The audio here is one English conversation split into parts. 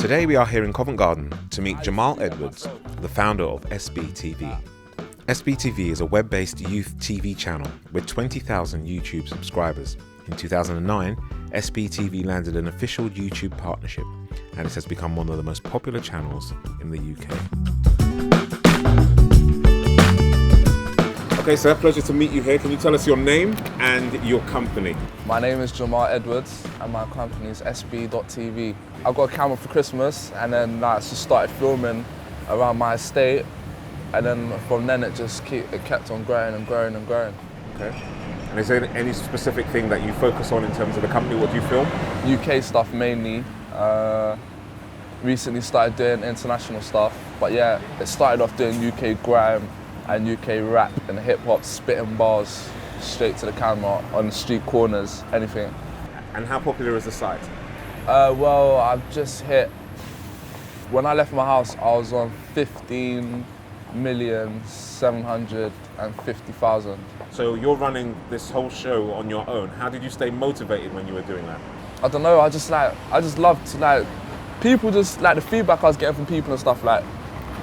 Today we are here in Covent Garden to meet Jamal Edwards, the founder of SBTV. SBTV is a web-based youth TV channel with 20,000 YouTube subscribers. In 2009, SBTV landed an official YouTube partnership, and it has become one of the most popular channels in the UK. Okay, sir, pleasure to meet you here. Can you tell us your name and your company? My name is Jamal Edwards and my company is SB.TV. I got a camera for Christmas and then I just started filming around my estate, and then from then it kept on growing and growing and growing. Okay. And is there any specific thing that you focus on in terms of the company? What do you film? UK stuff mainly. Recently started doing international stuff, but yeah, it started off doing UK grime and UK rap and hip hop, spitting bars straight to the camera on the street corners, anything. And how popular is the site? Well, I've just hit, when I left my house, I was on 15,750,000. So you're running this whole show on your own. How did you stay motivated when you were doing that? I don't know, I just love to people just the feedback I was getting from people and stuff,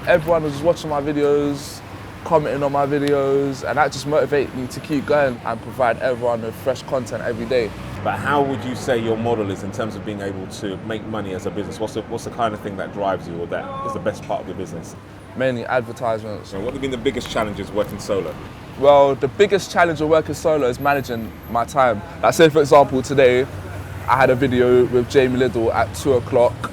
everyone was just watching my videos, commenting on my videos, and that just motivated me to keep going and provide everyone with fresh content every day. But how would you say your model is in terms of being able to make money as a business? What's the kind of thing that drives you or that is the best part of your business? Mainly advertisements. So what have been the biggest challenges working solo? Well, the biggest challenge of working solo is managing my time. Say for example today, I had a video with Jamie Lidl at 2 o'clock.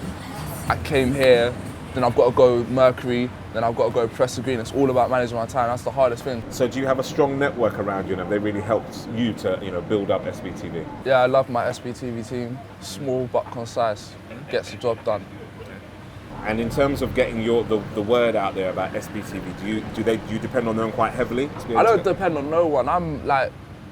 I came here, then I've got to go Mercury, then I've got to go Press the Green. It's all about managing my time. That's the hardest thing. So do you have a strong network around you and have they really helped you to build up SBTV? Yeah, I love my SBTV team. Small but concise, gets the job done. And in terms of getting the word out there about SBTV, do you depend on them quite heavily? I don't depend on no one.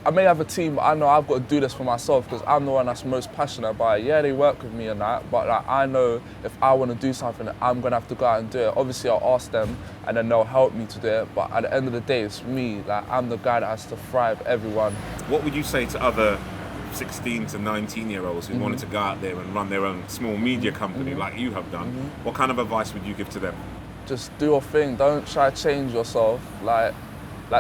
I may have a team, but I know I've got to do this for myself because I'm the one that's most passionate about it. Yeah, they work with me and that, but I know if I want to do something, I'm going to have to go out and do it. Obviously, I'll ask them and then they'll help me to do it, but at the end of the day, it's me. I'm the guy that has to thrive everyone. What would you say to other 16 to 19-year-olds who wanted to go out there and run their own small media company like you have done? What kind of advice would you give to them? Just do your thing. Don't try to change yourself.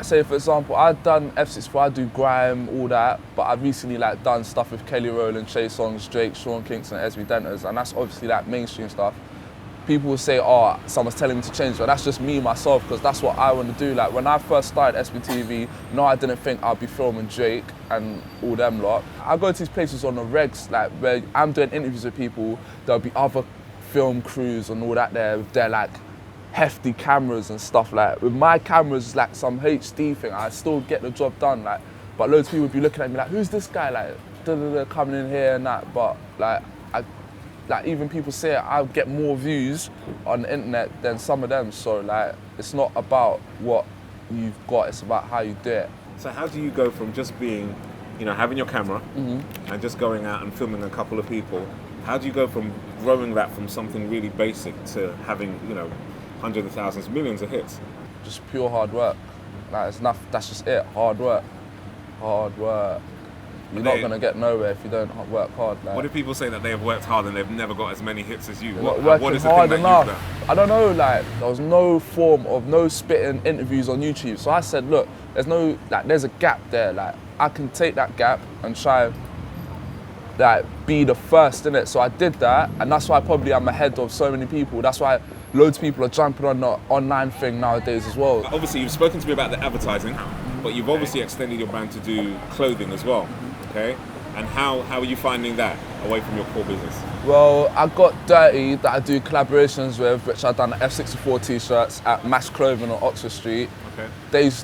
Say for example, I've done F64, I do grime, all that, but I've recently done stuff with Kelly Rowland, Shay Songs, Drake, Sean Kingston, SB Denters, and that's obviously mainstream stuff. People will say, oh, someone's telling me to change, but that's just me, myself, because that's what I want to do. When I first started SBTV, no, I didn't think I'd be filming Drake and all them lot. I go to these places on the regs, where I'm doing interviews with people, there'll be other film crews and all that there with their hefty cameras and stuff. With my cameras, some HD thing, I still get the job done. But loads of people would be looking at me who's this guy? Coming in here and that. But even people say I get more views on the internet than some of them. So it's not about what you've got, it's about how you do it. So how do you go from just being, having your camera and just going out and filming a couple of people? How do you go from growing that from something really basic to having, hundreds of thousands, millions of hits? Just pure hard work. It's enough. That's just it. Hard work. Hard work. You're not going to get nowhere if you don't work hard. What if people say that they have worked hard and they've never got as many hits as you? What is the hard thing enough? that you've done? I don't know. There was no form of spitting interviews on YouTube. So I said, look, there's a gap there. I can take that gap and try be the first in it. So I did that, and that's why probably I'm ahead of so many people. That's why loads of people are jumping on the online thing nowadays as well. Obviously, you've spoken to me about the advertising, but you've obviously extended your brand to do clothing as well, okay? And how are you finding that away from your core business? Well, I got Dirty that I do collaborations with, which I've done F64 t-shirts at Mass Clothing on Oxford Street. Okay.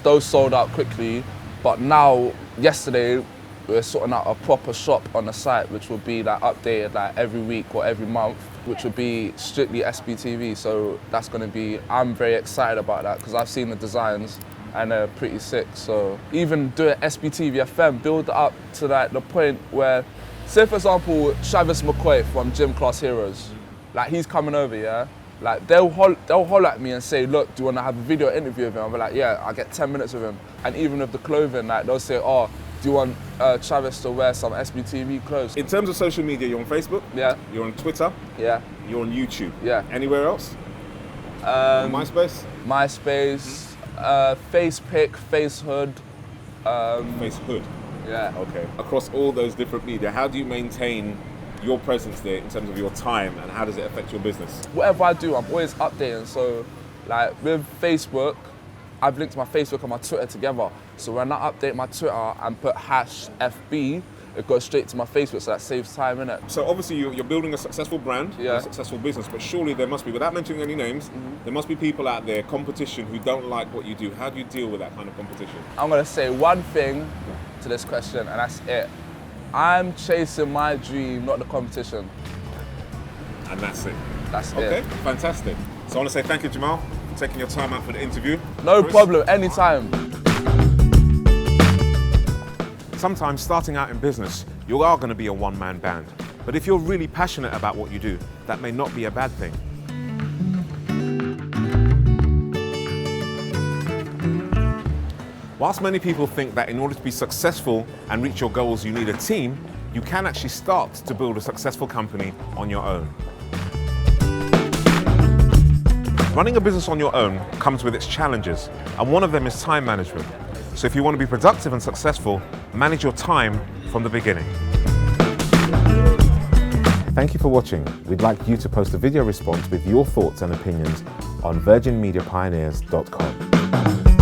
Those sold out quickly, but now, yesterday, we're sorting out a proper shop on the site, which will be updated every week or every month, which will be strictly SBTV. So that's going to be, I'm very excited about that because I've seen the designs and they're pretty sick. So even doing SBTV FM, build it up to the point where, say for example, Travis McQueen from Gym Class Heroes, he's coming over, yeah? They'll holler at me and say, look, do you want to have a video interview with him? I'll be yeah, I get 10 minutes with him. And even with the clothing, they'll say, oh, do Do you want Travis to wear some SBTV clothes? In terms of social media, you're on Facebook? Yeah. You're on Twitter? Yeah. You're on YouTube? Yeah. Anywhere else? On MySpace? MySpace, FacePic, FaceHood. FaceHood? Yeah. Okay. Across all those different media, how do you maintain your presence there in terms of your time, and how does it affect your business? Whatever I do, I'm always updating. So, like with Facebook, I've linked my Facebook and my Twitter together. So when I update my Twitter and put #FB, it goes straight to my Facebook, so that saves time, innit? So obviously you're building a successful brand, a successful business, but surely there must be, without mentioning any names, there must be people out there, competition, who don't like what you do. How do you deal with that kind of competition? I'm gonna say one thing to this question, and that's it. I'm chasing my dream, not the competition. And that's it. That's it. Okay, fantastic. So I want to say thank you, Jamal, for taking your time out for the interview. No problem, anytime. Sometimes starting out in business, you are going to be a one-man band. But if you're really passionate about what you do, that may not be a bad thing. Whilst many people think that in order to be successful and reach your goals, you need a team, you can actually start to build a successful company on your own. Running a business on your own comes with its challenges, and one of them is time management. So if you want to be productive and successful, manage your time from the beginning. Thank you for watching. We'd like you to post a video response with your thoughts and opinions on virginmediapioneers.com.